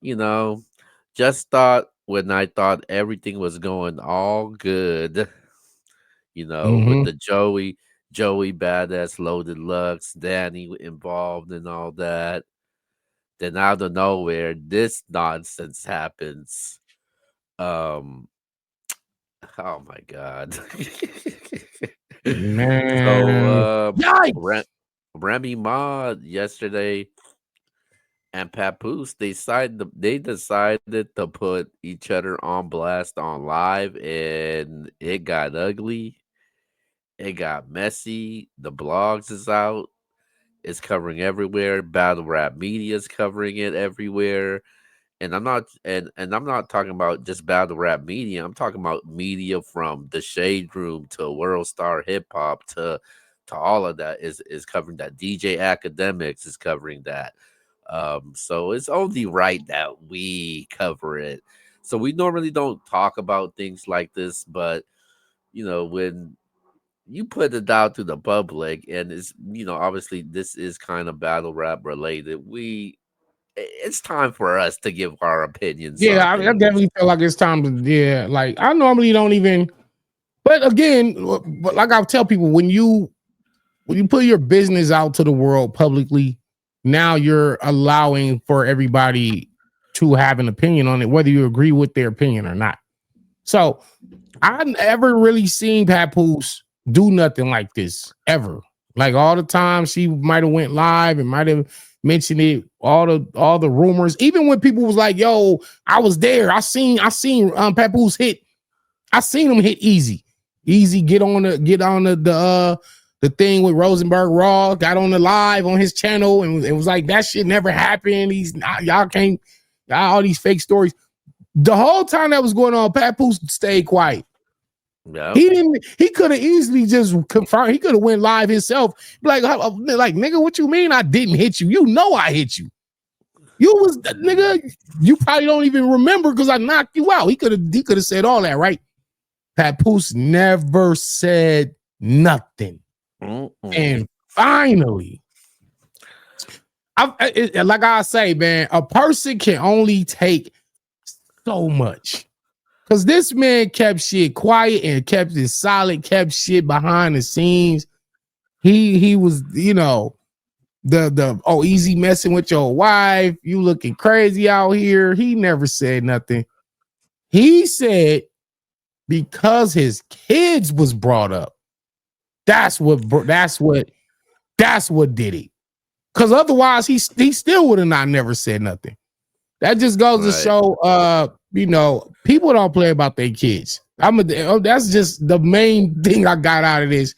you know, just thought when I thought everything was going all good, with Mm-hmm. the Joey badass loaded Lux, Danny involved and all that. Then out of nowhere, this nonsense happens. Um, oh my god. so, Man, yikes! Remy Ma yesterday and Papoose they decided to put each other on blast on live, and it got ugly. It got messy. The blogs is out. It's covering everywhere. Battle rap media is covering it everywhere. And I'm not talking about just battle rap media. I'm talking about media from the Shade Room to World Star Hip Hop to all of that is covering that. DJ Academics is covering that. So it's only right that we cover it. So we normally don't talk about things like this, but when you put it out to the public, and obviously this is kind of battle rap related, it's time for us to give our opinions Yeah, on I things. definitely feel like it's time to. Yeah, like I normally don't even. But again, but like I tell people, when you put your business out to the world publicly, now you're allowing for everybody to have an opinion on it, whether you agree with their opinion or not. So I never really seen Papoose do nothing like this ever. Like all the time she might have went live and might have mentioned it, all the rumors. Even when people was like, "Yo, I was there. I seen Papoose hit. I seen him hit easy, easy. Get on the thing with Rosenberg Raw. Got on the live on his channel and it was like that shit never happened. He's not, y'all can't y'all all these fake stories. The whole time that was going on, Papoose stayed quiet. Yep. He didn't. He could have easily just confirmed. He could have went live himself. Like nigga, what you mean? I didn't hit you. You know I hit you. You was nigga. You probably don't even remember because I knocked you out. He could have. He could have said all that, right? Papoose never said nothing. Mm-mm. And finally, like I say, man, a person can only take so much. Cause this man kept shit quiet and kept it solid, kept shit behind the scenes. He was, the easy messing with your wife, you looking crazy out here. He never said nothing. He said because his kids was brought up. That's what did it. Cause otherwise he still would have not never said nothing. That just goes to Right. show, people don't play about their kids. That's just the main thing I got out of this.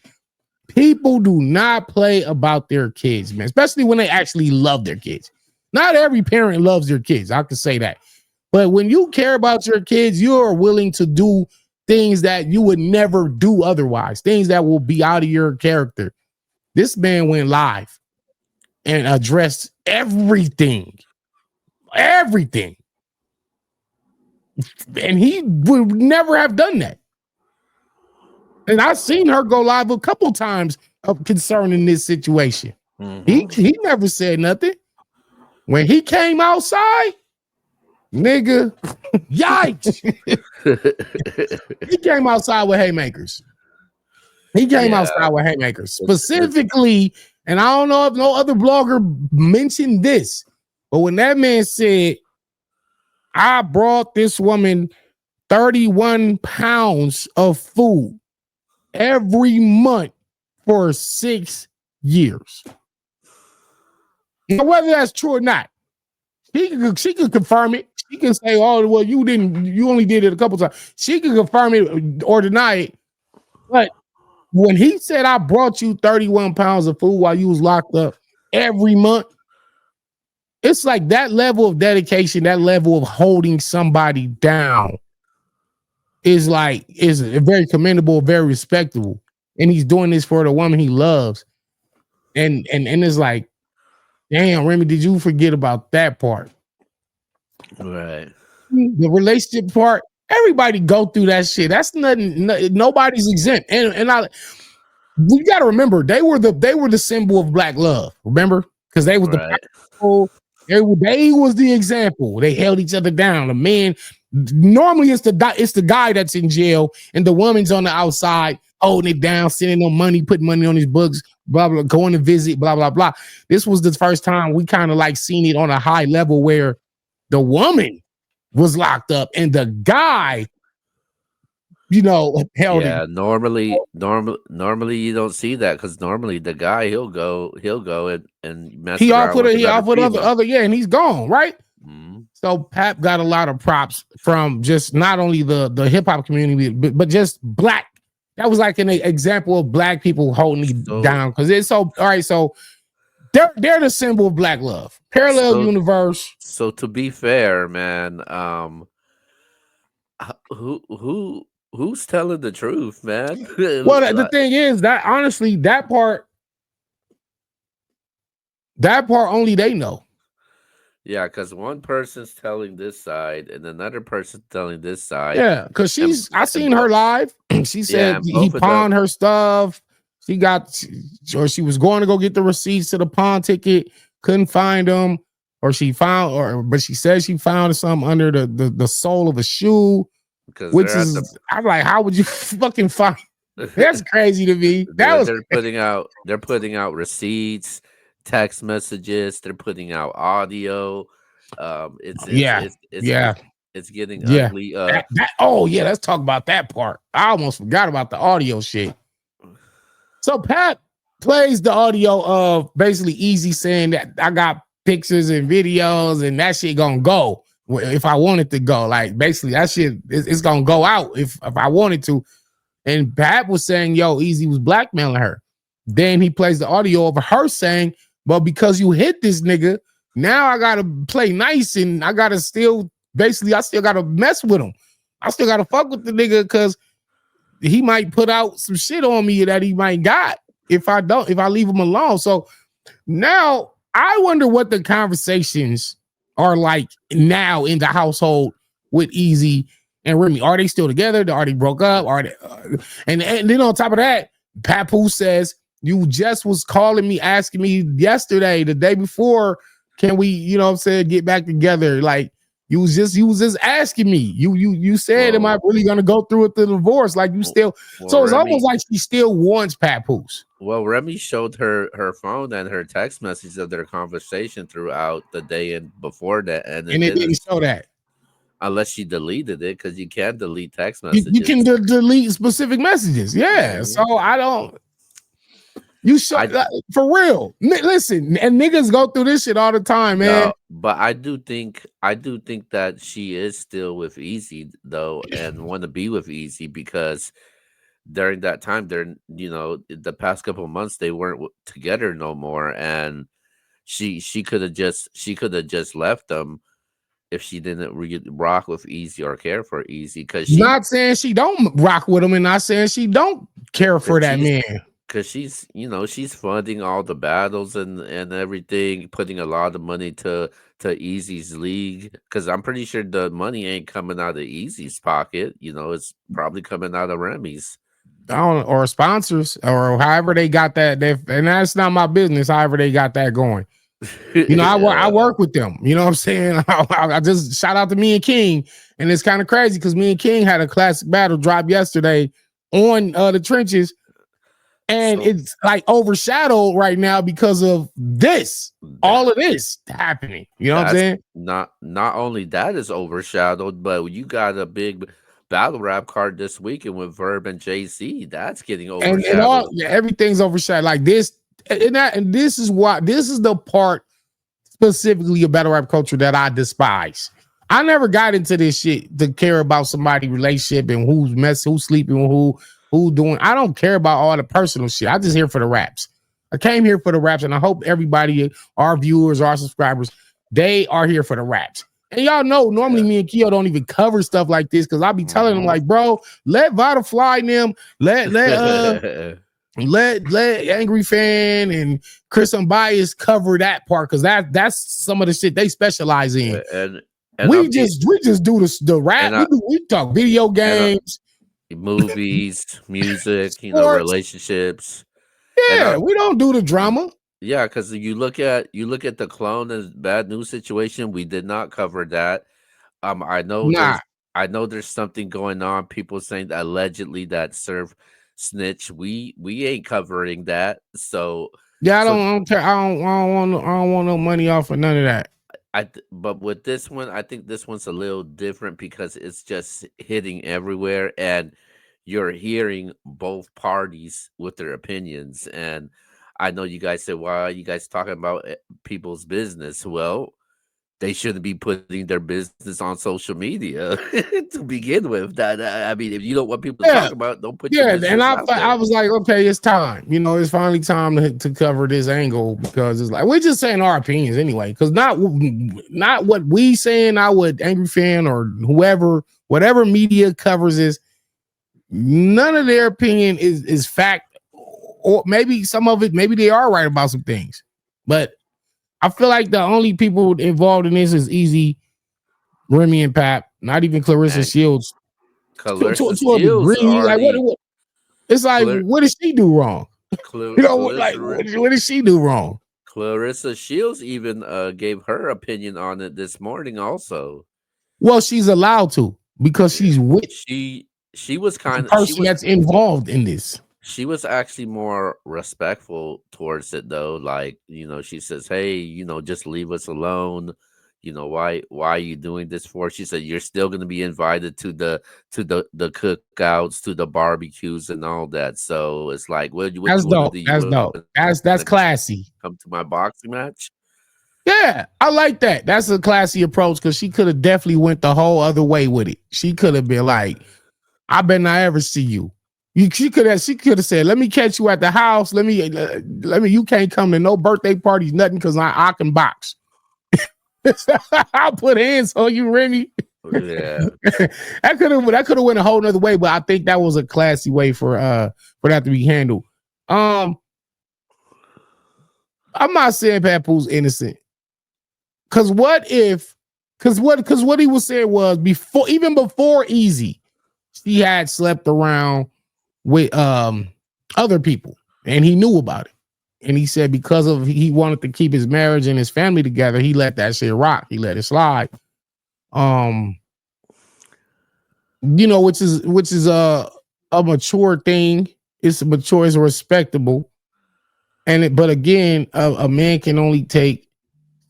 People do not play about their kids, man, especially when they actually love their kids. Not every parent loves their kids. I can say that. But when you care about your kids, you are willing to do things that you would never do otherwise, things that will be out of your character. This man went live and addressed everything, everything. And he would never have done that. And I've seen her go live a couple times concerning this situation. He Mm-hmm. he never said nothing. When he came outside, nigga, yikes. He came outside with haymakers. He came Yeah. outside with haymakers. It's Specifically, and I don't know if no other blogger mentioned this, but when that man said, I brought this woman 31 pounds of food every month for 6 years. Now, whether that's true or not, she could confirm it. She can say, "Oh, well, you only did it a couple times." She can confirm it or deny it. But when he said, "I brought you 31 pounds of food while you was locked up every month," it's like that level of dedication, that level of holding somebody down is very commendable, very respectable. And he's doing this for the woman he loves. And it's like, damn, Remy, did you forget about that part? right. The relationship part, everybody go through that shit. That's nothing. Nobody's exempt. And we got to remember they were the symbol of black love. Remember, because they was the Right. powerful. They was the example. They held each other down. The man, normally it's the guy that's in jail, and the woman's on the outside holding it down, sending him money, putting money on his books, blah blah, going to visit, blah blah blah. This was the first time we kind of like seen it on a high level where the woman was locked up and the guy, held it. Yeah, normally you don't see that because normally the guy he'll go and mess He around with another offered female. other, yeah, and he's gone, right? Mhm. So Pap got a lot of props from just not only the hip hop community, but just black. That was like an example of black people holding it down because it's so all right. So they're the symbol of black love. Parallel So universe. so to be fair, man, who's telling the truth, man? Well, the thing is that honestly, that part only they know. Yeah, because one person's telling this side and another person's telling this side. Yeah, because I seen her live. She said and he both of them, pawned her stuff. She was going to go get the receipts to the pawn ticket, couldn't find them, but she said she found something under the sole of a shoe, because which is I'm like, how would you fucking find? That's crazy to me. they're putting out receipts, text messages, they're putting out audio. It's getting ugly. Oh yeah, let's talk about that part. I almost forgot about the audio shit. So Pat plays the audio of basically Easy saying that I got pictures and videos and that shit gonna go if I wanted to go. Like basically that shit it's gonna go out if I wanted to. And Pat was saying, yo, Easy was blackmailing her. Then he plays the audio of her saying, well, because you hit this nigga, now I gotta play nice and I still gotta mess with him. I still gotta fuck with the nigga because he might put out some shit on me that he might got if I leave him alone. So now I wonder what the conversations are like now in the household with Easy and Remy. Are they still together? Are they broke up? Are they? And then on top of that, PAPOOSE says you just was calling me, asking me yesterday, the day before, can we, get back together? Like you was just asking me. You said, am I really gonna go through with the divorce? Like you still. So it's almost like she still wants PAPOOSE. Well, Remy showed her phone and her text messages of their conversation throughout the day and before that, and it didn't show that. Unless she deleted it, because you can't delete text messages. You can delete specific messages. Yeah. Mm-hmm. So I don't. You should for real. Listen, and niggas go through this shit all the time, man. No, but I do think that she is still with Easy though, and want to be with Easy because during that time, the past couple of months they weren't together no more, and she could have just left them if she didn't rock with Easy or care for Easy. Because she's not saying she don't rock with him, and not saying she don't care for that man. Because she's funding all the battles and everything, putting a lot of money to Easy's league. Because I'm pretty sure the money ain't coming out of Easy's pocket. It's probably coming out of Remy's. Or sponsors, or however they got that. And that's not my business. However they got that going. I work with them. You know what I'm saying? I just shout out to me and King, and it's kind of crazy because me and King had a classic battle drop yesterday on the trenches. And it's like overshadowed right now because of all of this happening. You know what I'm saying? Not only that is overshadowed, but you got a big battle rap card this weekend with Verb and JC. That's getting overshadowed. And everything's overshadowed. Like this, and this is the part specifically of battle rap culture that I despise. I never got into this shit to care about somebody's relationship and who's sleeping with who doing. I don't care about all the personal shit. I just here for the raps. I came here for the raps, and I hope everybody, our viewers, our subscribers, they are here for the raps. And y'all know, normally me and Keo don't even cover stuff like this because I'll be telling them like, bro, let Vada Fly them, let Angry Fan and Chris Unbiased cover that part because that's some of the shit they specialize in. And we just do the rap. We talk video games. Movies, music, relationships. Yeah, we don't do the drama. Yeah, because you look at the clone and bad news situation. We did not cover that. I know Nah, there's something going on. People saying that allegedly that Surf snitch. We ain't covering that. So yeah, so I don't care. I don't want no money off of none of that. but with this one, I think this one's a little different because it's just hitting everywhere, and you're hearing both parties with their opinions. And I know you guys said, "Why are you guys talking about people's business?" Well, they shouldn't be putting their business on social media to begin with. I mean, if you don't want people to talk Yeah, about, don't put your yeah, and business out I there. was like, okay, it's time. You know, it's finally time to cover this angle because it's like we're just saying our opinions anyway. Because not what we saying, not what Angry Fan or whoever, whatever media covers is. None of their opinion is fact, or maybe some of it. Maybe they are right about some things, but I feel like the only people involved in this is Easy, Remy, and Pap. Not even Clarissa And Shields Clarissa to a Shields degree. Like already, what? It's like, Clar- what did she do wrong? You know, Clarissa, what did she do wrong? Clarissa Shields even gave her opinion on it this morning. Also, Well, she's allowed to because yeah. she's with She was the kind of person that's involved in this. she was actually more respectful towards it though. Like, she says, "Hey, just leave us alone. Why are you doing this for?" She said, "You're still going to be invited to the cookouts, to the barbecues and all that." So it's like, what That's you want to dope. do? You That's want to dope. That's classy. come to my boxing match? Yeah, I like that. That's a classy approach because she could have definitely went the whole other way with it. She could have been like, "I bet not ever see you." She could have said, "Let me catch you at the house. Let me. You can't come to no birthday parties, nothing, because I can box. I'll put hands on you, Remy." Yeah. that could have went a whole nother way, but I think that was a classy way for that to be handled. Um, I'm not saying Papoose innocent. Cause what if cause what he was saying was before Easy, she had slept around with other people and he knew about it. And he said because of he wanted to keep his marriage and his family together, he let that shit rock. He let it slide. Um, which is a mature thing. It's a mature, it's respectable. But again, a man can only take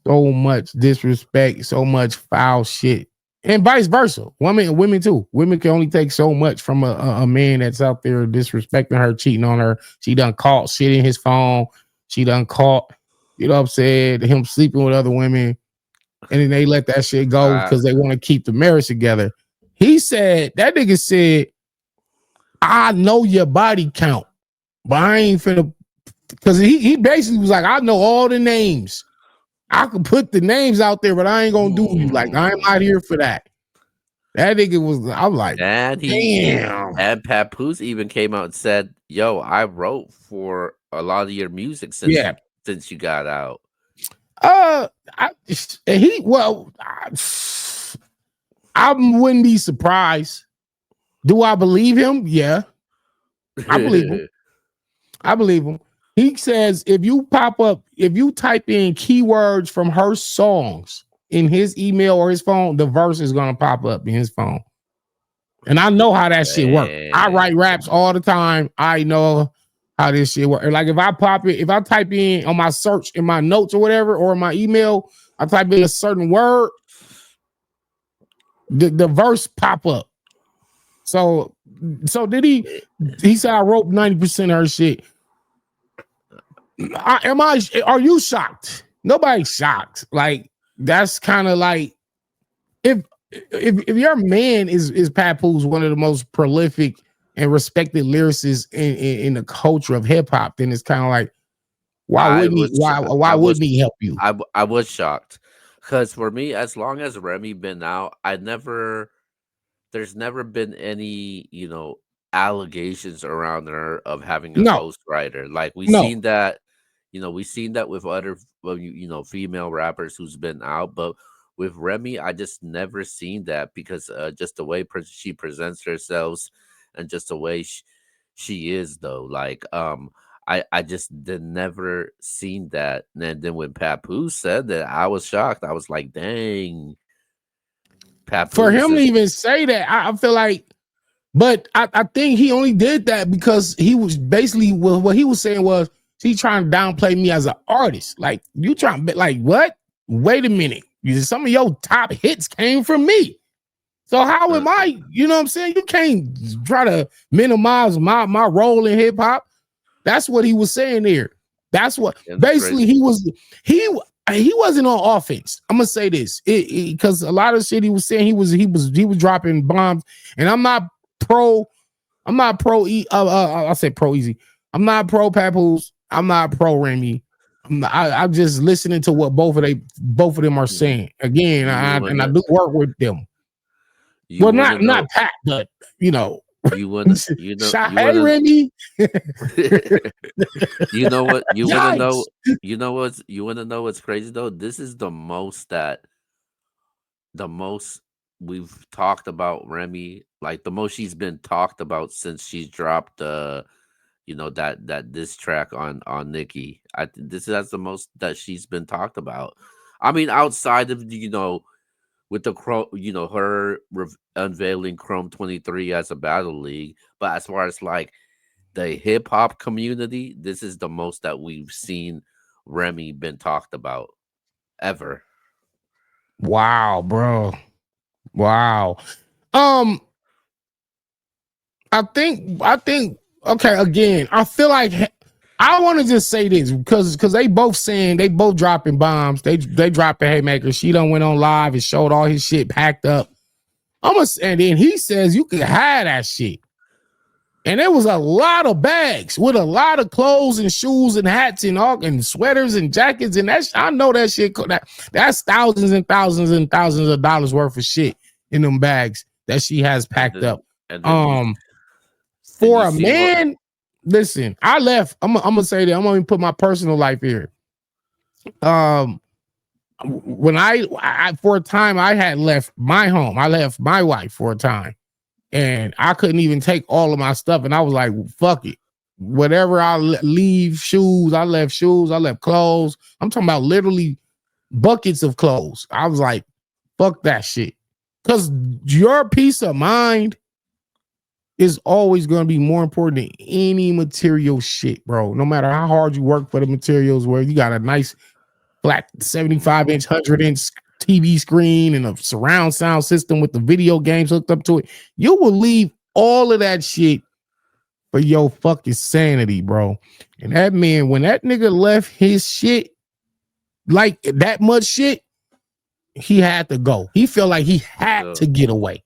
so much disrespect, so much foul shit, and vice versa. Women too. Women can only take so much from a man that's out there disrespecting her, cheating on her. She done caught shit in his phone. She done caught, what I'm saying, him sleeping with other women, and then they let that shit go I because they want to keep the marriage together. He said that nigga said, "I know your body count, but I ain't finna." Because he basically was like, "I know all the names. I could put the names out there, but I ain't gonna do you. Like, I'm not here for that." That nigga was, I'm like, and damn. and Papoose even came out and said, "Yo, I wrote for a lot of your music since Yeah. you got out." Uh, I, he, well, I wouldn't be surprised. Do I believe him? Yeah, I believe him. I believe him. He says if you type in keywords from her songs in his email or his phone, the verse is gonna pop up in his phone. And I know how that shit works. I Dang. write raps all the time. I know how this shit works. Like if I type in on my search in my notes or whatever, or in my email, I type in a certain word, the verse pop up. So did he said I wrote 90% of her shit. Are you shocked? Nobody's shocked. Like that's kind of like if if your man is Papoose, one of the most prolific and respected lyricists in the culture of hip hop, then it's kind of like why I wouldn't he was why I was wouldn't he help you? I was shocked because for me, as long as Remy been out, there's never been any allegations around her of having a No, ghostwriter. Like no, we seen that with other female rappers who's been out, but with Remy, I just never seen that because just the way she presents herself and just the way she is though. Like I just did never seen that. And then when Papoose said that, I was shocked. I was like, dang, For Papoose him to is even say that, I feel like, but I think he only did that because he was basically, well, what he was saying was he trying to downplay me as an artist. Like, you trying to, like, what? Wait a minute. Some of your top hits came from me. So how uh, am I? You know what I'm saying? You can't try to minimize my role in hip hop. That's what he was saying there. That's what and the basically crazy. he he wasn't on offense. I'm gonna say this because a lot of shit he was saying he was dropping bombs, and I'm not pro I'll say pro easy. I'm not pro Papoose. I'm not pro Remy. I'm just listening to what both of them are Mhm. saying. Again, You I wanna do work with them. you Well, wanna not know Pat, but you know, you wanna you know you Hey wanna Remy. you know what you wanna know Yikes. you wanna know what's crazy though? This is the most we've talked about Remy, like the most she's been talked about since she's dropped that diss track on Nicki. This that's the most that she's been talked about. I mean, outside of with the Chrome, her unveiling Chrome 23 as a battle league, but as far as like the hip hop community, this is the most that we've seen Remy been talked about ever. Wow, bro. Wow. Um, I think okay, again, I feel like I want to just say this because they both dropping bombs. They dropping haymakers. She done went on live and showed all his shit packed up. And then he says you can have that shit. And there was a lot of bags with a lot of clothes and shoes and hats and all and sweaters and jackets and I know that shit that's thousands and thousands of dollars worth of shit in them bags that she has And packed then up. and then Um, you for a see what man, listen, I left. I'm gonna say that I'm gonna put my personal life here. Um, when I for a time I had left my home, I left my wife for a time and I couldn't even take all of my stuff. And I was like, fuck it. Whatever leave shoes, I left shoes, I left clothes. I'm talking about literally buckets of clothes. I was like, fuck that shit. Because your peace of mind is always going to be more important than any material shit, bro. No matter how hard you work for the materials, where you got a nice flat 75-inch, 100-inch TV screen and a surround sound system with the video games hooked up to it, you will leave all of that shit for your fucking sanity, bro. And that man, when that nigga left his shit, like that much shit, he had to go. He felt like he had so to get away.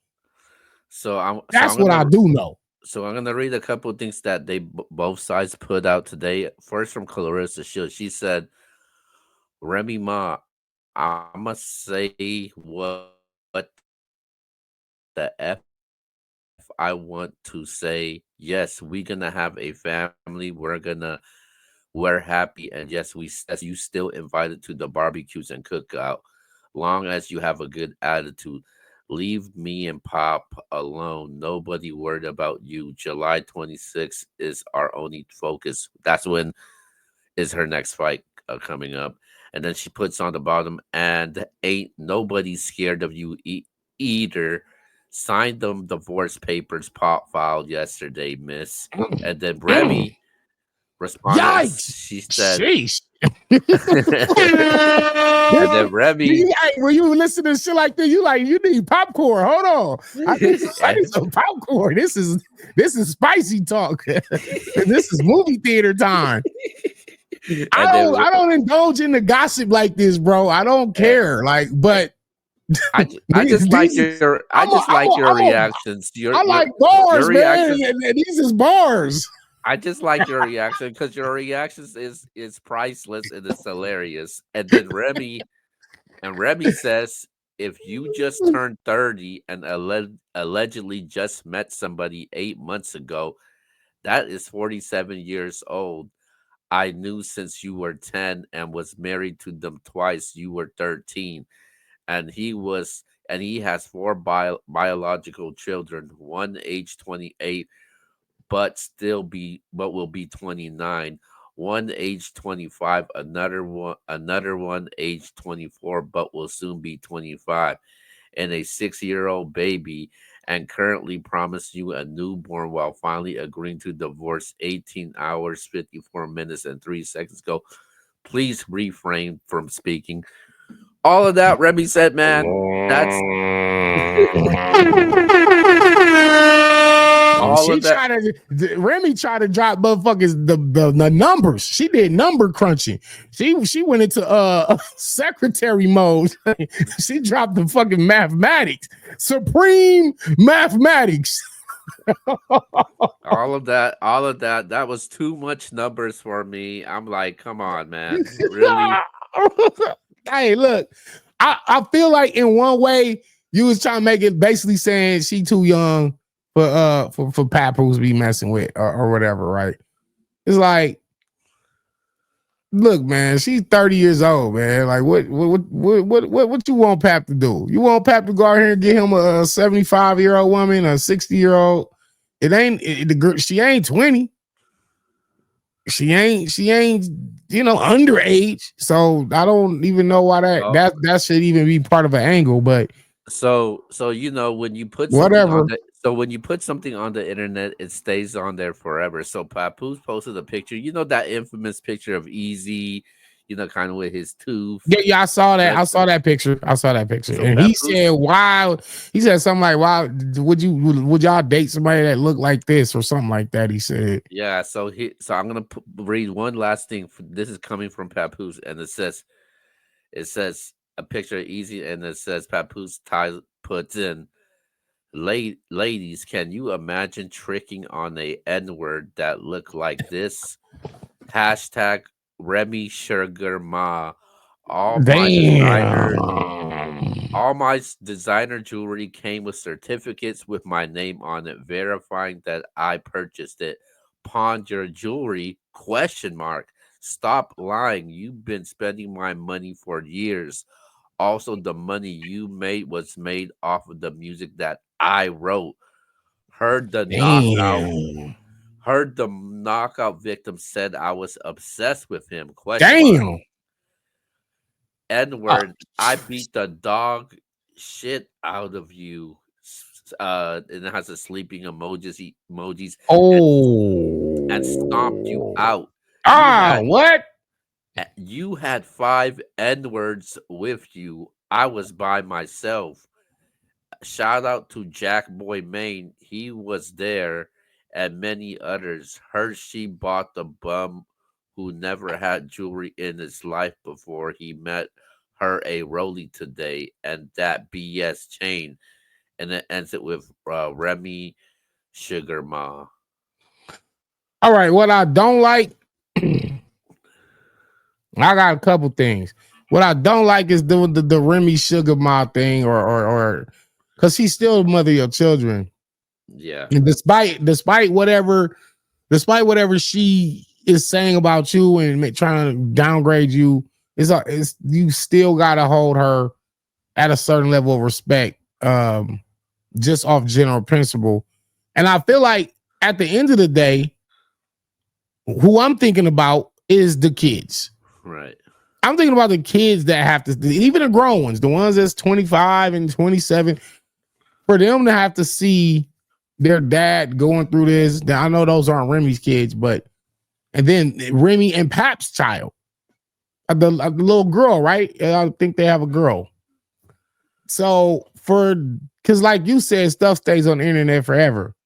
so I'm so That's I'm what I gonna do know. so I'm gonna read a couple of things that both sides put out today. First from Clarissa Shields, she said, "Remy Ma, I'ma say what the f I want to say. Yes, we gonna have a family. We're happy, and yes, you still invited to the barbecues and cookout, long as you have a good attitude. Leave me and Pop alone. Nobody worried about you. July 26th is our only focus. That's when is her next fight coming up. And then she puts on the bottom, and ain't nobody scared of you either. Signed them divorce papers Pop filed yesterday, miss. And then Remy responded, Yikes! she said, Sheesh. and then Remy, When you listen to shit like that, you need popcorn. Hold on, I need some popcorn. This is spicy talk. This is movie theater time. and then I don't indulge in the gossip like this, bro. I don't eh, care. Like, but I just like these your reactions. I like Your bars, man. reactions. And these is bars. I just like your reaction because your reactions is priceless and it's hilarious. And then Remy says, if you just turned 30 and allegedly just met somebody 8 months ago, that is 47 years old. I knew since you were 10 and was married to them twice. You were 13. And he has four biological children, one age 28, but will be 29. One age 25, another one age 24, but will soon be 25, and a 6-year-old baby, and currently promise you a newborn while finally agreeing to divorce 18 hours, 54 minutes, and 3 seconds ago. Please refrain from speaking. All of that Remy said, man, that's And all she of that. tried Remy tried to drop motherfuckers the numbers. She did number crunching. She went into secretary mode. She dropped the fucking mathematics, supreme mathematics. All of that, that was too much numbers for me. I'm like, come on, man. Really? Hey, look, I feel like in one way you was trying to make it basically saying she too young for Papoose to be messing with or whatever, right? It's like, look, man, she's 30 years old, man. Like, what you want Pap to do? You want Pap to go out here and get him a 75-year-old woman, a 60-year-old? It ain't the girl. She ain't 20. She ain't underage. So I don't even know why Oh, that should even be part of an angle. But so when you put something on whatever. the internet, it stays on there forever. So Papoose posted a picture, that infamous picture of Easy, kind of with his tooth. Yeah, I saw that. That I saw that picture. so And he Papoose, said, "Why?" He said something like, "Why would y'all date somebody that looked like this or something like that?" He said, yeah. So I'm gonna read one last thing. This is coming from Papoose, and it says a picture of Easy, and it says Papoose puts in, ladies, can you imagine tricking on a N word that look like this? Hashtag Remy Sugar Ma. All my designer, "Damn, all my designer jewelry came with certificates with my name on it, verifying that I purchased it. Pawned your jewelry? Question mark. Stop lying. You've been spending my money for years. Also, the money you made was made off of the music that I wrote. Heard the knockout damn, heard the knockout victim said I was obsessed with him. Question mark. damn." N Uh, word. I beat the dog shit out of you. And it has a sleeping emojis and stomped you oh, out. You had what? you had 5 N words with you. I was by myself. Shout out to Jack Boy Maine. He was there, and many others. Heard she bought the bum who never had jewelry in his life before he met her a Rolly today, and that BS chain. And it ends it with Remy Sugar Ma. All right, what I don't like, I got a couple things. What I don't like is doing the Remy Sugar Ma thing, or because she's still the mother of your children, Yeah, and despite whatever she is saying about you and trying to downgrade you, it's you still gotta hold her at a certain level of respect, just off general principle. And I feel like at the end of the day, who I'm thinking about is the kids. right. I'm thinking about the kids that have to, even the grown ones, the ones that's 25 and 27, for them to have to see their dad going through this. Now, I know those aren't Remy's kids, but and then Remy and Pap's child, the little girl, right? I think they have a girl. So because like you said, stuff stays on the internet forever.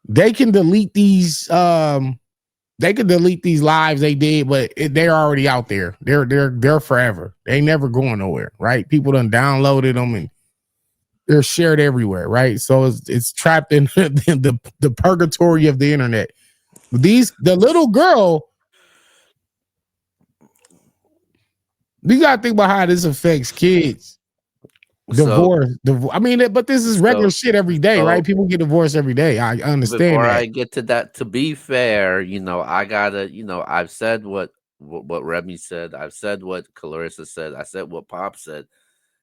They can delete these. They could delete these lives they did, but they're already out there. They're forever. They never going nowhere, right? People done downloaded them and they're shared everywhere, right? So it's trapped in the purgatory of the internet. The little girl, you gotta think about how this affects kids. So I mean, but this is regular so shit every day, right? so People get divorced every day. I understand before that. I get to that, to be fair, I gotta, I've said what Remy said. I've said what Clarissa said. I said what Pop said.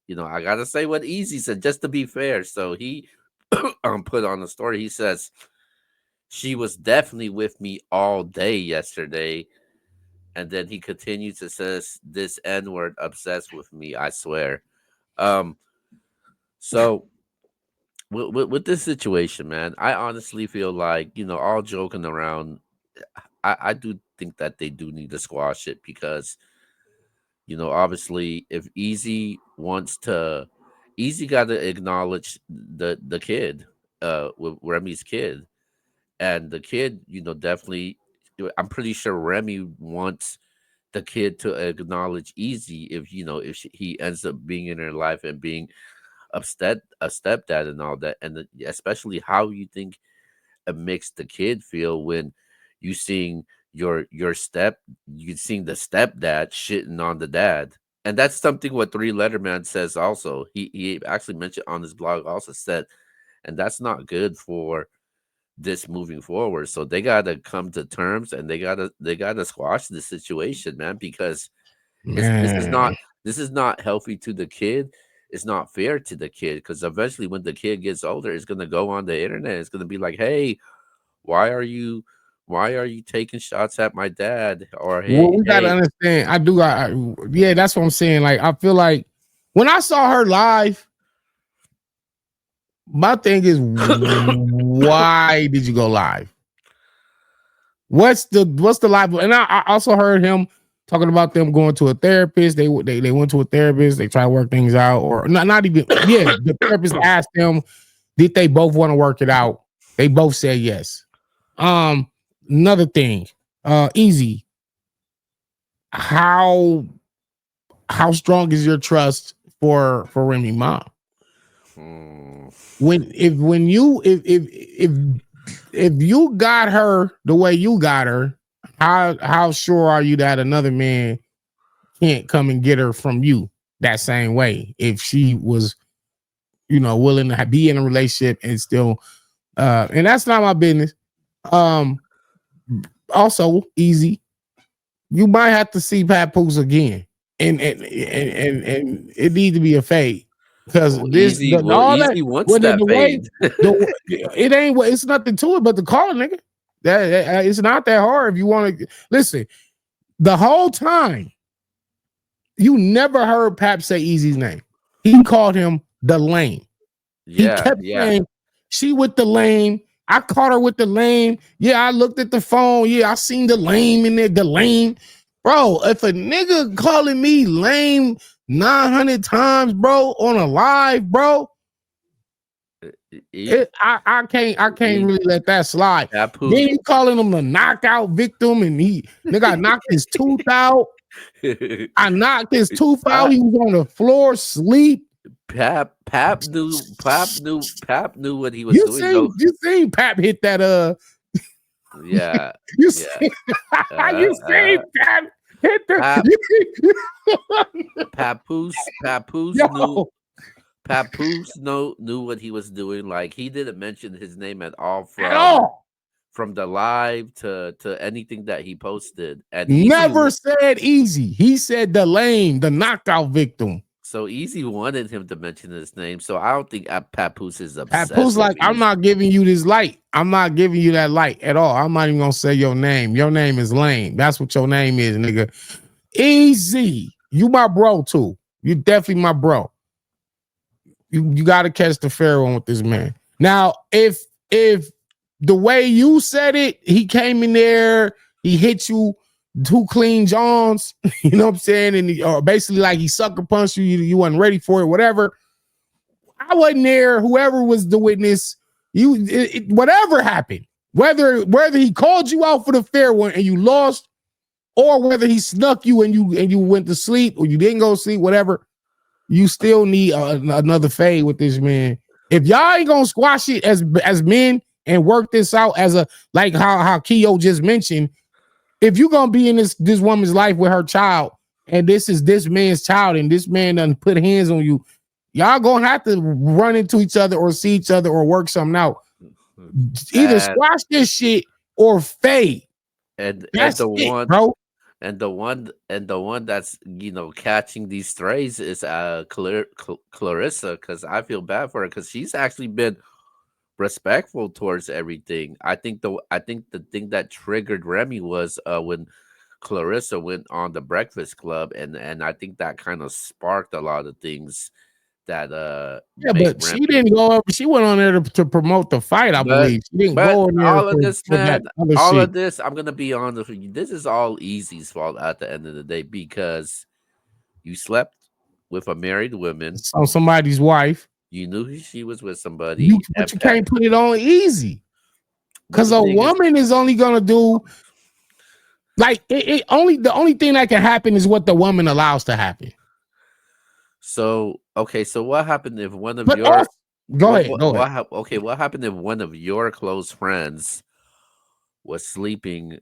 I gotta say what Easy said just to be fair. So he put on the story. He says she was definitely with me all day yesterday. And then he continues to says this N word obsessed with me. I swear. Um, so with this situation, man, I honestly feel like all joking around, I do think that they do need to squash it because obviously if Easy got to acknowledge the kid, with Remy's kid, and the kid, definitely. I'm pretty sure Remy wants the kid to acknowledge Easy if he ends up being in her life and being a stepdad and all that, and especially how you think it makes the kid feel when you seeing your step you seeing the stepdad shitting on the dad. And that's something what Three Letter Man says also. He actually mentioned on his blog, also said, and that's not good for this moving forward. So they gotta come to terms, and they gotta squash the situation, man, because this is Man. not healthy to the kid. It's not fair to the kid because eventually when the kid gets older, it's gonna go on the internet. It's gonna be like, hey, why are you why are you taking shots at my dad? Or Well, hey, we gotta hey. understand. Yeah, that's what I'm saying. Like, I feel like when I saw her live, my thing is, why did you go live? What's the live? And I also heard him talking about them going to a therapist. They went to a therapist. They try to work things out, or not even. Yeah, the therapist asked them, did they both want to work it out? They both said yes. Um, Another thing, Easy. How how strong is your trust for Remy mom? Hmm. If you got her the way you got her, how sure are you that another man can't come and get her from you that same way if she was willing to be in a relationship and still and that's not my business. Um Also, Easy, you might have to see Papoose again, and it needs to be a fade because all that Easy wants when that the way fade. it ain't it's nothing to it but the call, nigga. It's not that hard if you want to listen. The whole time you never heard Pap say Easy's name. He called him the lame. He Yeah, kept yeah. saying, she with the lame. I caught her with the lame. Yeah, I looked at the phone. Yeah, I seen the lame in there. The lame. Bro, if a nigga calling me lame 900 times, bro, on a live, bro, E, I can't e, really let that slide. Papoose. Then you calling him a knockout victim, and nigga, I knocked his tooth out. I knocked his tooth out. Pap, He was on the floor, sleep. Pap knew what he was You doing though. seen you seen Pap hit that Yeah, you yeah. see Uh, you uh, seen Pap hit Pap, the Papoose knew. yo Papoose knew what he was doing. Like he didn't mention his name at all at all. from the live to anything that he posted. And Never said Easy. He said the lame, the knockout victim. Easy wanted him to mention his name. So I don't think Papoose is Papoose obsessed with like, I'm Easy. not giving you this light. I'm not giving you that light at all. I'm not even gonna say your name. Your name is lame. That's what your name is, nigga. Easy. You my bro too. You definitely my bro. You got to catch the fair one with this man. Now, if the way you said it, he came in there, he hit you two clean Johns, you know what I'm saying, and or basically like he sucker punched you, you wasn't ready for it, whatever. I wasn't there. Whoever was the witness, whatever happened, whether he called you out for the fair one and you lost, or whether he snuck you and you went to sleep or you didn't go to sleep, whatever. You still need another fade with this man. If y'all ain't gonna squash it as men and work this out as a like how Keo just mentioned, if you're gonna be in this woman's life with her child, and this is this man's child, and this man doesn't put hands on you, y'all gonna have to run into each other or see each other or work something out. Either And squash this shit or fade. and That's the it, one bro. and the one that's catching these strays is Clarissa, because I feel bad for her because she's actually been respectful towards everything. I think the thing that triggered Remy was when Clarissa went on the Breakfast Club, and I think that kind of sparked a lot of things that Yeah, made but she Remy. didn't go up. She went on there to promote the fight, I But believe. She didn't but go in there all of this, for that man, other all shit. of this, I'm gonna be honest with you. This is all Easy's fault at the end of the day because you slept with a married woman. On somebody's wife. You knew she was with You somebody, but and you Pat. can't put it on easy. But Because the a thing is, woman is only gonna do like it only the only thing that can happen is what the woman allows to happen. so okay. So what happened if one of But your also, go ahead, go ahead. okay? What happened if one of your close friends was sleeping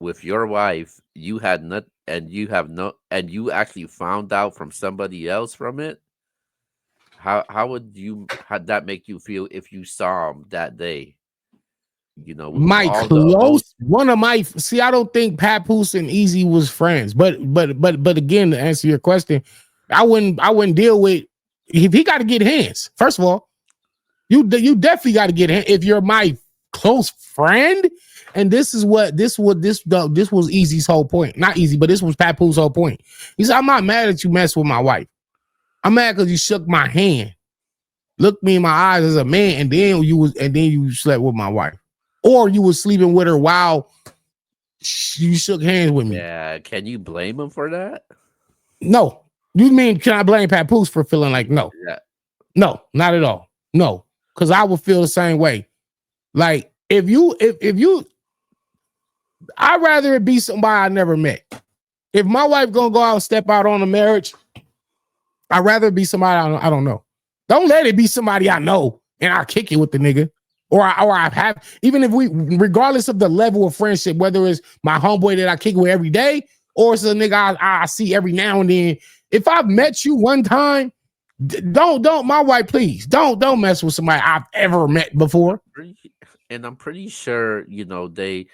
with your wife? You had not, and you have no, and you actually found out from somebody else from it. How would you how that make you feel if you saw him that day? With My all the emotion. close one of my see, I don't think Papoose and Easy was friends, but again, to answer your question, I wouldn't deal with if he got to get hands. First of all, you definitely got to get hands if you're my close friend. And this was Easy's whole point. Not Easy, but this was Papoose' whole point. He said, "I'm not mad that you messed with my wife. I'm mad because you shook my hand, looked me in my eyes as a man, and then you slept with my wife, or you was sleeping with her while you shook hands with me. Yeah, can you blame him for that? No, you mean can I blame Papoose for feeling like no, Yeah, no, not at all, no, because I would feel the same way. Like if you, I'd rather it be somebody I never met. If my wife gonna go out and step out on a marriage, I'd rather it be somebody I don't know. Don't let it be somebody I know and I kick it with the nigga. Or I have, even if regardless of the level of friendship, whether it's my homeboy that I kick with every day, or it's a nigga I see every now and then. If I've met you one time, don't, my wife, please, don't mess with somebody I've ever met before. pretty, and I'm pretty sure they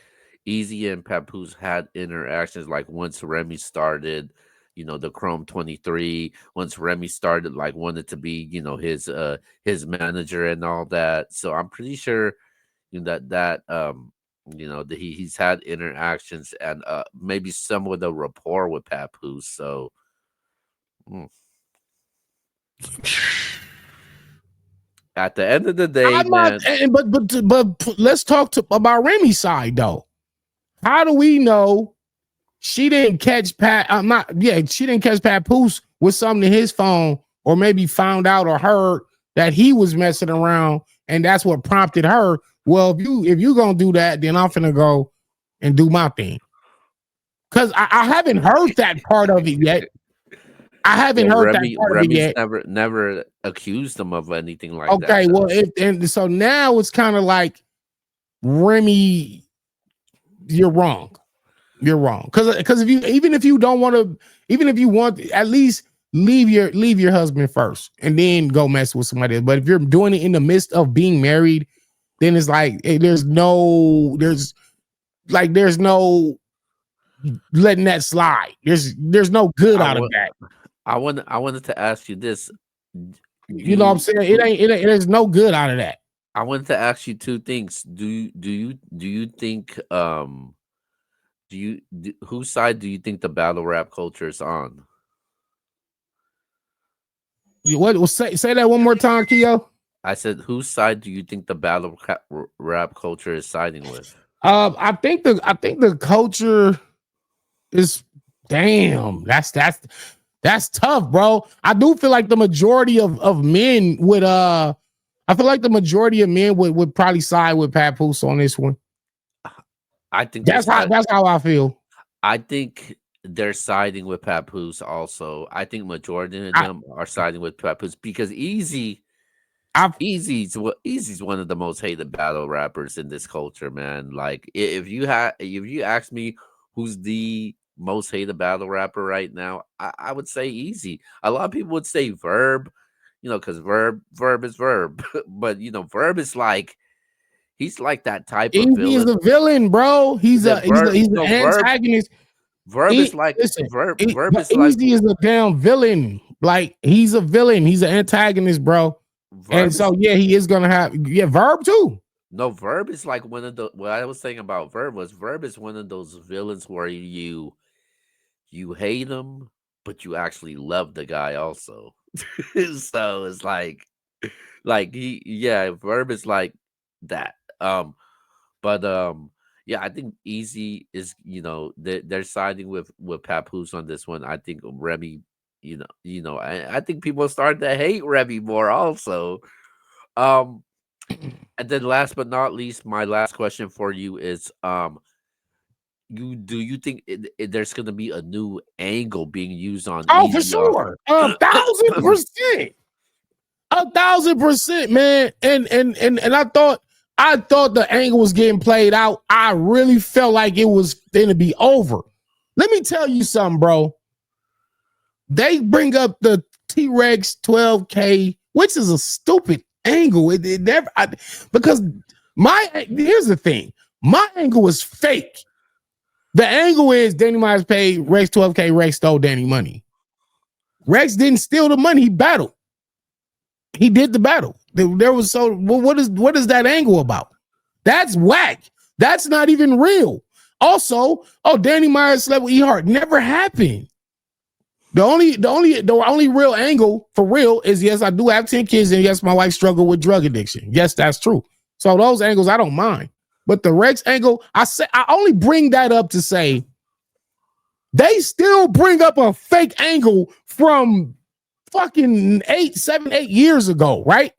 Easy and Papoose had interactions like once Remy started, the Chrome 23. Once Remy started, like wanted to be, his manager and all that. So I'm pretty sure that he's had interactions and maybe some with a rapport with Papoose. So mm, at the end of the day, I'm not, man, but let's talk about Remy's side though. How do we know she didn't catch Pat? I'm not. Yeah, she didn't catch Papoose with something in his phone, or maybe found out or heard that he was messing around, and that's what prompted her. Well, if you gonna do that, then I'm finna go and do my thing. Because I haven't heard that part of it yet. I haven't well, heard that Remy part of it Remy's yet. never accused him of anything like that, Okay, well, though. and so now it's kind of like Remy, you're wrong. You're wrong. Because if you even if you don't want to, even if you want, at least leave your husband first and then go mess with somebody else. But if you're doing it in the midst of being married, then it's like there's no letting that slide. There's no good I out of want that. I wanted to ask you this. You know what I'm You saying? who There's no good out of that. I wanted to ask you two things. Do you think whose side do you think the battle rap culture is on? Say that one more time, Keo? I said, whose side do you think the rap culture is siding with? I think the culture is damn. That's tough, bro. I do feel like the majority of men would I feel like the majority of men would probably side with Papoose on this one. I think they're That's how side. that's how I feel. I think they're siding with Papoose. Also, I think majority of I them are siding with Papoose because I Easy's one of the most hated battle rappers in this culture, man. Like if you ask me who's the most hated battle rapper right now, I would say Easy. A lot of people would say Verb, because Verb is Verb, but Verb is like he's like that type of Easy is villain. a villain, bro. He's The a he's a Verb, he's an no Verb, antagonist. Verb is like Listen, Verb but is like Easy is a damn villain. Like he's a villain. He's an antagonist, bro. And Verb is so yeah, he is gonna have Verb too. no Verb is like one of the what I was saying about Verb is one of those villains where you hate him, but you actually love the guy also. So it's like he yeah, Verb is like that. But yeah, I think Easy is they're siding with Papoose on this one. I think Remy, I think people are starting to hate Remy more also. Um, and then last but not least, my last question for you is you think there's gonna be a new angle being used on Oh, for Easy off? sure. 1,000%. 1,000%, man. And I thought the angle was getting played out. I really felt like it was gonna be over. Let me tell you something, bro. They bring up the T-Rex 12K, which is a stupid angle. It never because here's the thing. My angle was fake. The angle is Danny Myers paid Rex 12K. Rex stole Danny money. Rex didn't steal the money. He battled. He did the battle. There was what is that angle about? That's whack. That's not even real. Also, Danny Myers slept with E Hart. Never happened. The only real angle for real is yes, I do have 10 kids, and yes, my wife struggled with drug addiction. Yes, that's true. So those angles I don't mind. But the Rex angle, I only bring that up to say they still bring up a fake angle from fucking 8 years ago, right?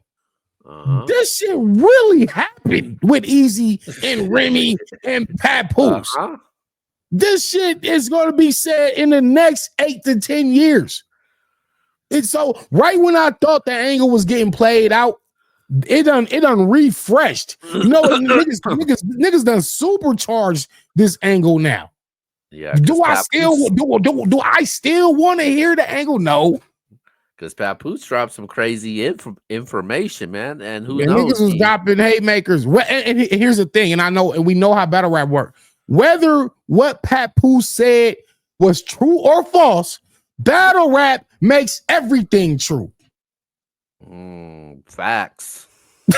This shit really happened with Easy and Remy and Papoose. This shit is going to be said in the next 8 to 10 years. And so right when I thought the angle was getting played out, it done refreshed. You know, niggas done supercharged this angle now. Yeah. Do I still want to hear the angle? No. Because Papoose dropped some crazy information, man, and who knows? Niggas was dropping haymakers. And here's the thing, and we know how battle rap work. Whether what Papoose said was true or false, battle rap makes everything true. Facts.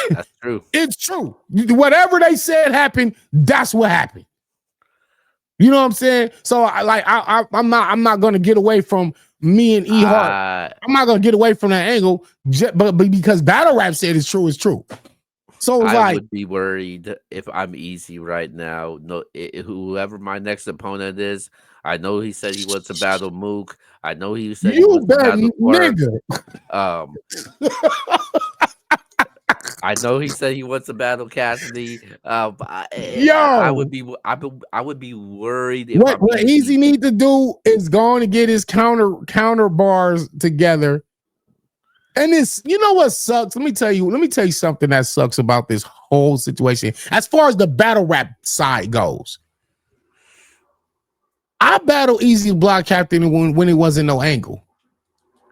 That's true. It's true. Whatever they said happened, that's what happened. You know what I'm saying? So I'm not gonna get away from me and E Hart. I'm not gonna get away from that angle, but because battle rap said it's true, it's true. So it's I would be worried if I'm Easy right now. No, whoever my next opponent is, I know he said he wants to battle Mook. I know he said he wants to battle nigga. I know he said he wants to battle Cassidy. I would be worried. If what Easy need to do is going to get his counter bars together. And this, you know what sucks? Let me tell you something that sucks about this whole situation. As far as the battle rap side goes, I battled Easy Block Captain when it wasn't no angle.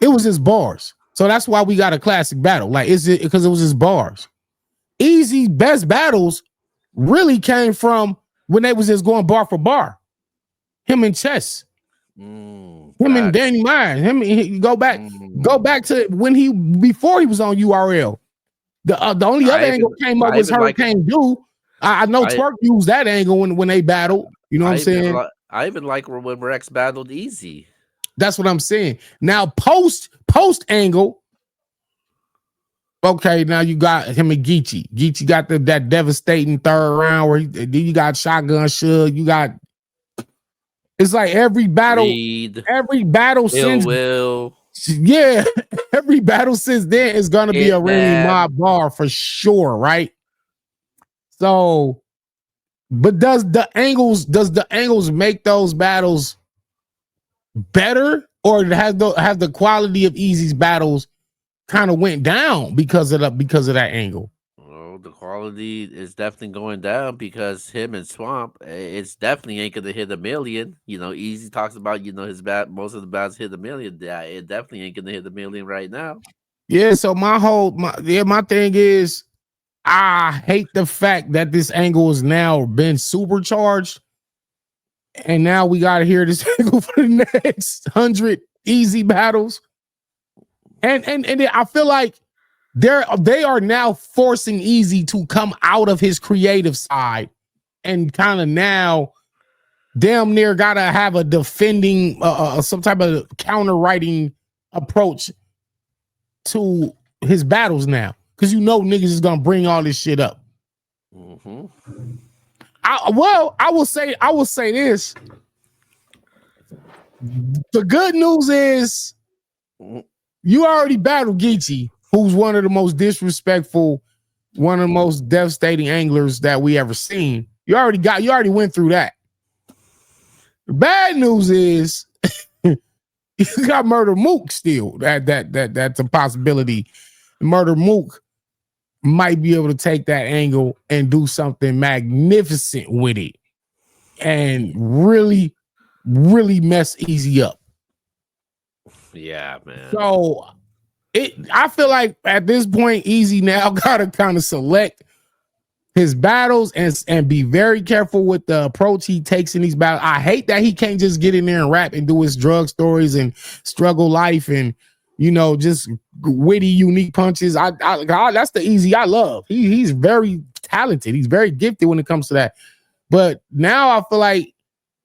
It was his bars. So that's why we got a classic battle. Like, is it because it was his bars? Easy's best battles really came from when they was just going bar for bar. Him and Chess. Him and Danny Myers. Go back to before he was on URL. The only other angle came up was Hurricane Dew. I know Twerk used that angle when they battled. You know what I'm saying? I even like when Rex battled Easy. That's what I'm saying. Now post angle. Okay, now you got him and Geechee. Geechee got that devastating third round where you got Shotgun Shug. You got it's like every battle since Will. Yeah, every battle since then is gonna be a Remy mob bar for sure, right? So, but does the angles make those battles better, or has the quality of Easy's battles kind of went down because of that angle? Oh, the quality is definitely going down because him and Swamp, it's definitely ain't gonna hit 1 million. You know, Easy talks about his most of the battles hit 1 million. Yeah, it definitely ain't gonna hit 1 million right now. Yeah, so my thing is, I hate the fact that this angle has now been supercharged, and now we gotta hear this angle for the next 100 Easy battles. And I feel like they are now forcing Easy to come out of his creative side and kind of now damn near gotta have a defending some type of counter writing approach to his battles now, because niggas is gonna bring all this shit up. Mm-hmm. I will say this. The good news is you already battled Geechee, who's one of the most disrespectful, one of the most devastating anglers that we ever seen. You already went through that. The bad news is you got Murder Mook still. That's a possibility. Murder Mook might be able to take that angle and do something magnificent with it and really, really mess Easy up. Yeah, man. So I feel like at this point, Easy now gotta kind of select his battles and be very careful with the approach he takes in these battles. I hate that he can't just get in there and rap and do his drug stories and struggle life and just witty, unique punches. I that's the Easy I love. He's very talented. He's very gifted when it comes to that. But now I feel like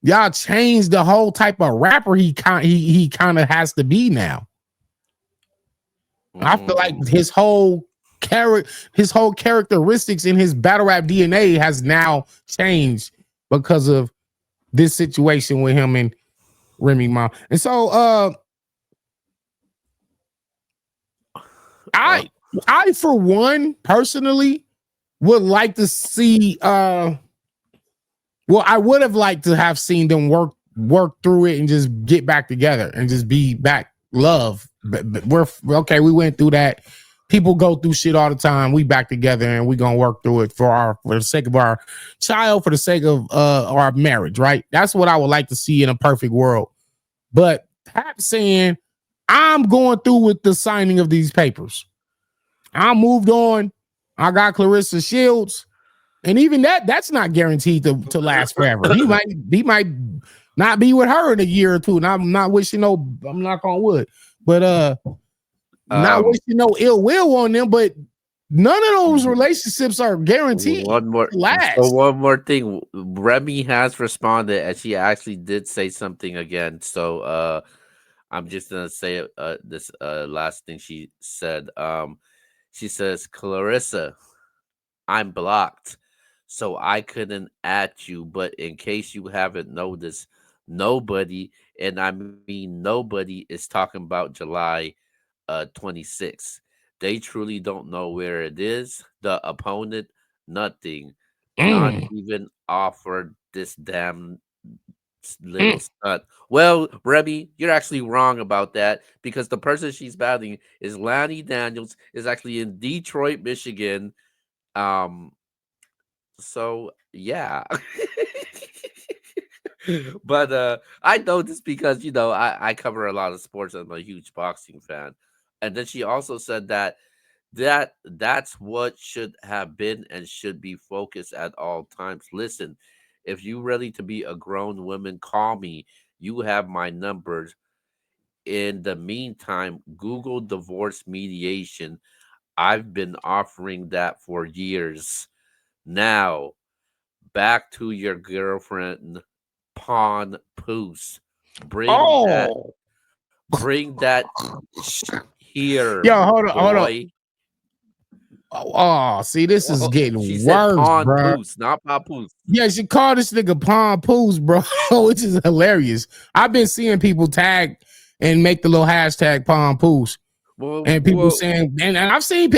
y'all changed the whole type of rapper he kind of has to be now. I feel like his whole characteristics in his battle rap DNA has now changed because of this situation with him and Remy Ma. And so I for one personally would like to see I would have liked to have seen them work through it and just get back together and just be back love. But we're okay, we went through that. People go through shit all the time. We back together and we gonna work through it for the sake of our child, for the sake of our marriage, right? That's what I would like to see in a perfect world. But Pap saying, I'm going through with the signing of these papers. I moved on. I got Clarissa Shields. And even that's not guaranteed to last forever. He might not be with her in a year or two. And I'm not wishing I'm knock on wood. But not wishing no ill will on them, but none of those relationships are guaranteed. One more thing. Remy has responded, and she actually did say something again. So I'm just gonna say this last thing she said. She says, Clarissa, I'm blocked, so I couldn't add you. But in case you haven't noticed, nobody, and I mean nobody, is talking about July 26. They truly don't know where it is. The opponent, nothing. Not even offered this damn little stunt. Well, Remy, you're actually wrong about that because the person she's battling is Lanny Daniels, is actually in Detroit, Michigan. So yeah. But I know this because I cover a lot of sports. I'm a huge boxing fan. And then she also said that's what should have been and should be focused at all times. Listen, if you ready to be a grown woman, call me. You have my numbers. In the meantime, Google divorce mediation. I've been offering that for years. Now, back to your girlfriend, PAPOOSE. Bring that here. Yo, hold on. Boy. Oh, see, this is getting she worse, said bro. PAPOOSE, not PAPOOSE. Yeah, she called this nigga PAPOOSE, bro, which is hilarious. I've been seeing people tag and make the little hashtag PAPOOSE. And people saying, and I've seen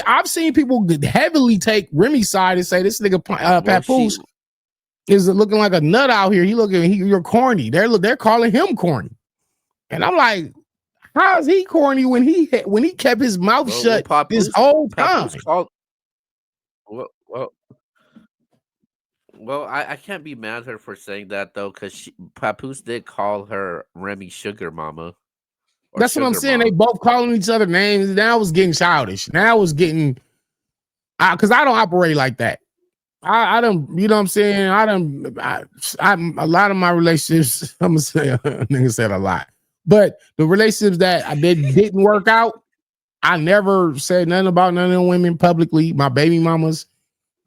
people heavily take Remy's side and say this nigga PAPOOSE is looking like a nut out here. You're corny. They're calling him corny, and I'm like, how is he corny when he kept his mouth shut this whole time? Well, I can't be mad at her for saying that though, because PAPOOSE did call her Remy Sugar Mama. That's what I'm saying. They both calling each other names. Now it's getting childish. Now it's getting, because I don't operate like that. I don't, you know what I'm saying? I'm a lot of my relationships, I'm gonna say, nigga said a lot, but the relationships that didn't work out, I never said nothing about none of them women publicly. My baby mamas,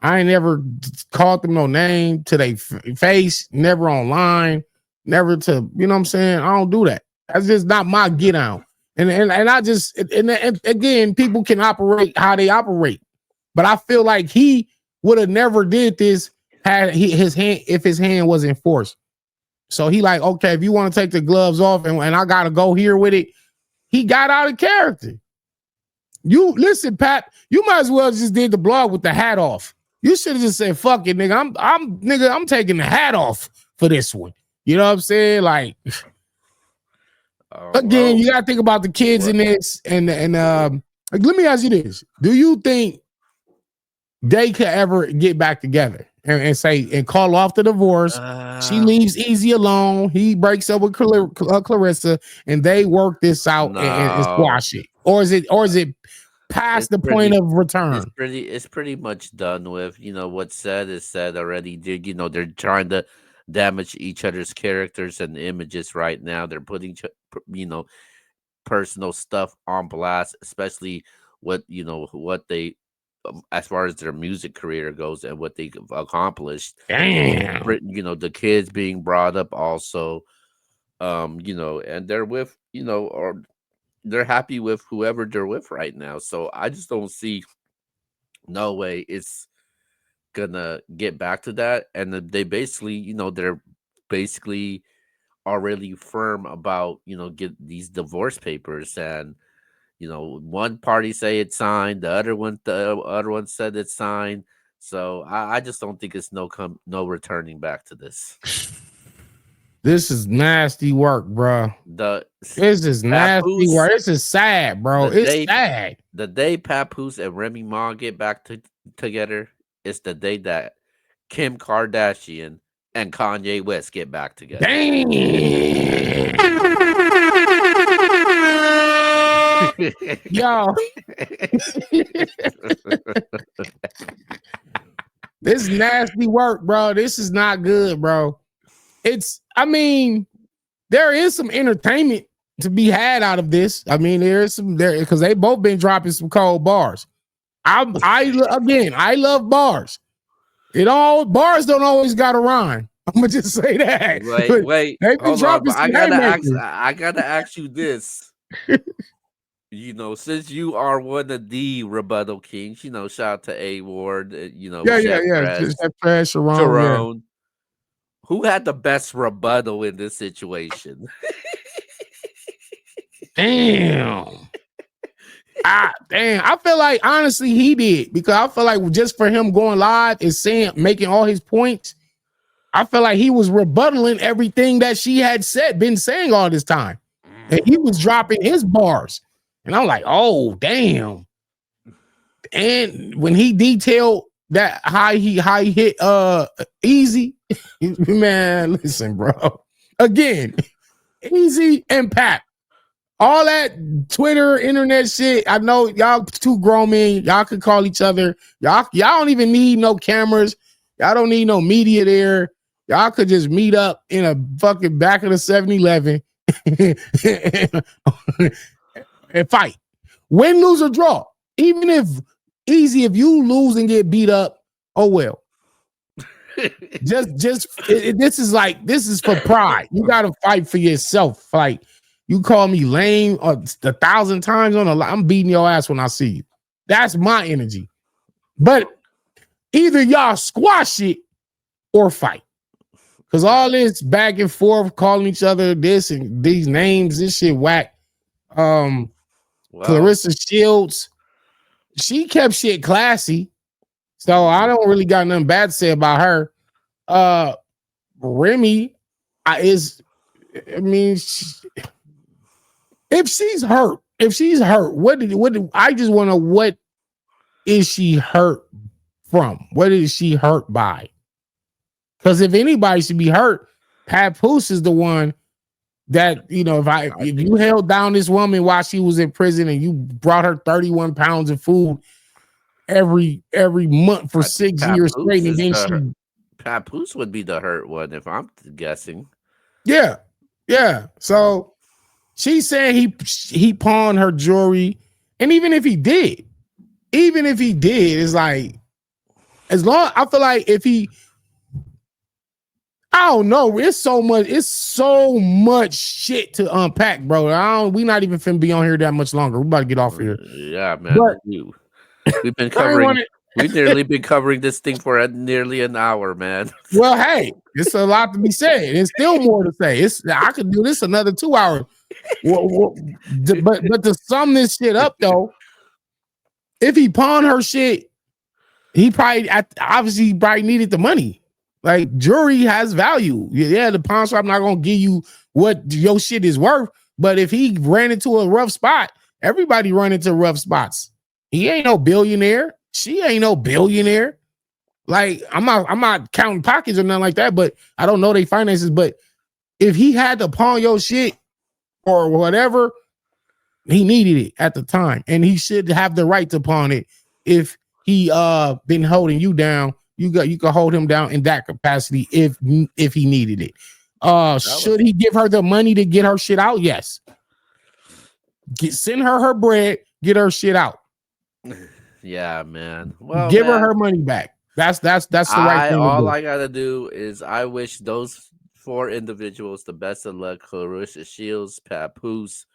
I ain't never called them no name to their face, never online, never to, you know what I'm saying? I don't do that. That's just not my get out. And I just and again, people can operate how they operate. But I feel like he would have never did this had his hand if his hand wasn't forced. So he like, okay, if you want to take the gloves off and I gotta go here with it, he got out of character. You listen, Pat, you might as well just did the blog with the hat off. You should have just said, fuck it, nigga. I'm taking the hat off for this one. You know what I'm saying? Like again, you gotta think about the kids in this and like, let me ask you this. Do you think they could ever get back together and say and call off the divorce? She leaves Easy alone. He breaks up with Clarissa, and they work this out and squash it. Or is it past the point of return? It's pretty much done with. You know, what's said is said already. They're trying to damage each other's characters and images right now. They're putting personal stuff on blast, especially what they as far as their music career goes and what they've accomplished. Damn. The kids being brought up also, and they're with, or they're happy with whoever they're with right now. So I just don't see no way it's gonna get back to that. And they basically, they're basically already firm about, get these divorce papers, and one party say it's signed, the other one said it's signed. So I just don't think it's no returning back to this. This is nasty work, bro. This is nasty work. This is sad, bro. It's sad. The day Papoose and Remy Ma get back together is the day that Kim Kardashian and Kanye West get back together. Damn. Yo. This is nasty work, bro. This is not good, bro. There is some entertainment to be had out of this. I mean, because they both been dropping some cold bars. I love bars. Bars don't always gotta rhyme. I'm gonna just say that. Wait, hold on. I gotta ask you this. Since you are one of the rebuttal kings, shout out to A Ward, Chef Press, Sharon. Who had the best rebuttal in this situation? Damn. I feel like honestly he did, because I feel like just for him going live and making all his points, I feel like he was rebuttaling everything that she had been saying all this time, and he was dropping his bars, and I'm like, oh damn. And when he detailed that how he hit Easy, man, listen, bro. Again, Easy and Pap. All that Twitter, internet shit. I know y'all two grown men. Y'all can call each other. Y'all don't even need no cameras. Y'all don't need no media there. Y'all could just meet up in a fucking back of the 7-Eleven and fight. Win, lose, or draw. Even if if you lose and get beat up, oh well. This is for pride. You gotta fight for yourself. Like, you call me lame 1,000 times on I'm beating your ass when I see you. That's my energy. But either y'all squash it or fight. Because all this back and forth, calling each other this and these names, this shit whack. Clarissa Shields, she kept shit classy. So I don't really got nothing bad to say about her. Remy if she's hurt, what I just want to know, what is she hurt from? What is she hurt by? Because if anybody should be hurt, Papoose is the one that, if you held down this woman while she was in prison and you brought her 31 pounds of food every month for 6 years straight, and then Papoose would be the hurt one, if I'm guessing. Yeah. So she's saying he pawned her jewelry And even if he did, it's like, as long, I feel like if he, I don't know, it's so much shit to unpack, bro. We not even finna be on here that much longer. We about to get off here. Yeah, man. But We've been covering. We've nearly been covering this thing for nearly an hour, man. Well, hey, it's a lot to be said. There's still more to say. I could do this another 2 hours. But to sum this shit up, though, if he pawned her shit, he probably obviously needed the money. Like, jewelry has value. Yeah, the pawn shop not gonna give you what your shit is worth. But if he ran into a rough spot, everybody run into rough spots. He ain't no billionaire. She ain't no billionaire. Like, I'm not counting pockets or nothing like that, but I don't know their finances. But if he had to pawn your shit or whatever, he needed it at the time, and he should have the right to pawn it. If he been holding you down, you can hold him down in that capacity if he needed it. Should he give her the money to get her shit out? Yes. Send her bread, get her shit out. Yeah, man. Well, give her money back. That's the right thing. All I gotta do is I wish those 4 individuals the best of luck: Clarissa Shields, Papoose,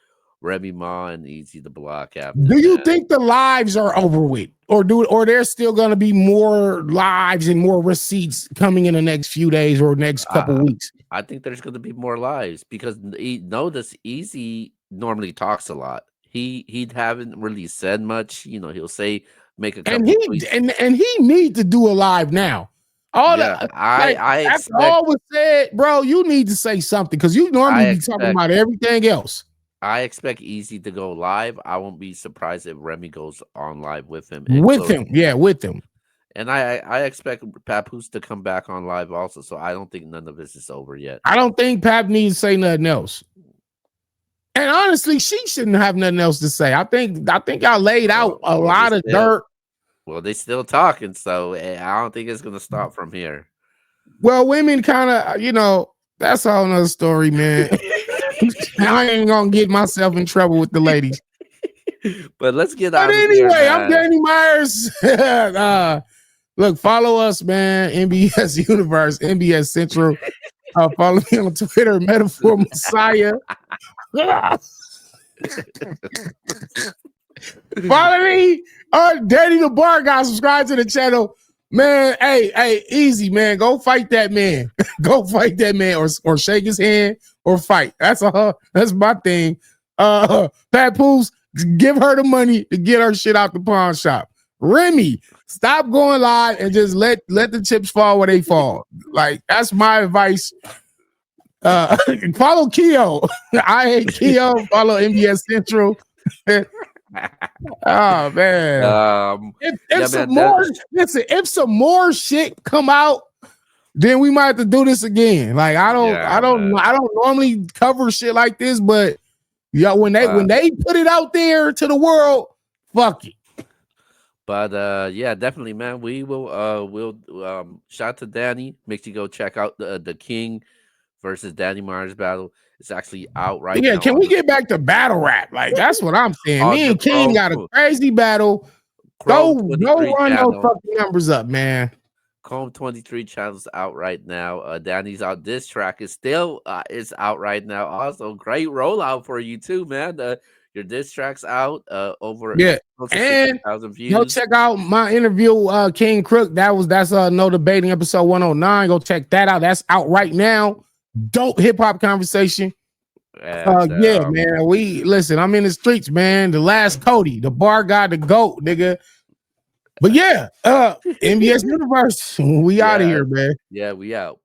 Remy Ma, and Easy the Block Captain. Do you think the lives are over with, or there's still gonna be more lives and more receipts coming in the next few days or next couple weeks? I think there's gonna be more lives because this Easy normally talks a lot. He haven't really said much. He'll say make a couple and he need to do a live now. After all was said, bro, you need to say something because you normally be talking about everything else. I expect Easy to go live. I won't be surprised if Remy goes on live with him. With him. And I expect Papoose to come back on live also. So I don't think none of this is over yet. I don't think Pap needs to say nothing else. And honestly, she shouldn't have nothing else to say. I think y'all laid out a lot of dirt. Well, they still talking, so I don't think it's gonna stop from here. Well, women kind of, that's a whole nother story, man. I ain't gonna get myself in trouble with the ladies. But let's get out. But anyway, I'm Danny Myers. Look, follow us, man. NBS Universe, NBS Central. Follow me on Twitter, Metaphor Messiah. Follow me on Danny the Bar Guy. Subscribe to the channel, man. Hey, easy, man. Go fight that man. Go fight that man, or shake his hand, or fight. That's my thing. Papoose, give her the money to get her shit out the pawn shop. Remy, stop going live and just let the chips fall where they fall. Like, that's my advice. Follow Keo. I hate Keo. Follow NBS Central. Oh man. If some more shit come out, then we might have to do this again. Like, I don't normally cover shit like this, but when they put it out there to the world, fuck it. But yeah, definitely, man. We will shout out to Danny. Make sure you go check out the King versus Danny Myers battle. It's actually out right now. Yeah, can we get back to battle rap? Like, that's what I'm saying. Me and King got a crazy battle. Go run those fucking numbers up, man. Chrome 23 channels out right now. Danny's out. This track is still is out right now. Also, great rollout for you too, man. Your diss track's out over and 60,000 views. Go check out my interview, King Crook. That's No Debating episode 109. Go check that out. That's out right now. Dope hip hop conversation. Yeah, man. Listen, I'm in the streets, man. The last Cody, the bar guy, the GOAT, nigga. But yeah, NBS Universe. We out of here, man. Yeah, we out.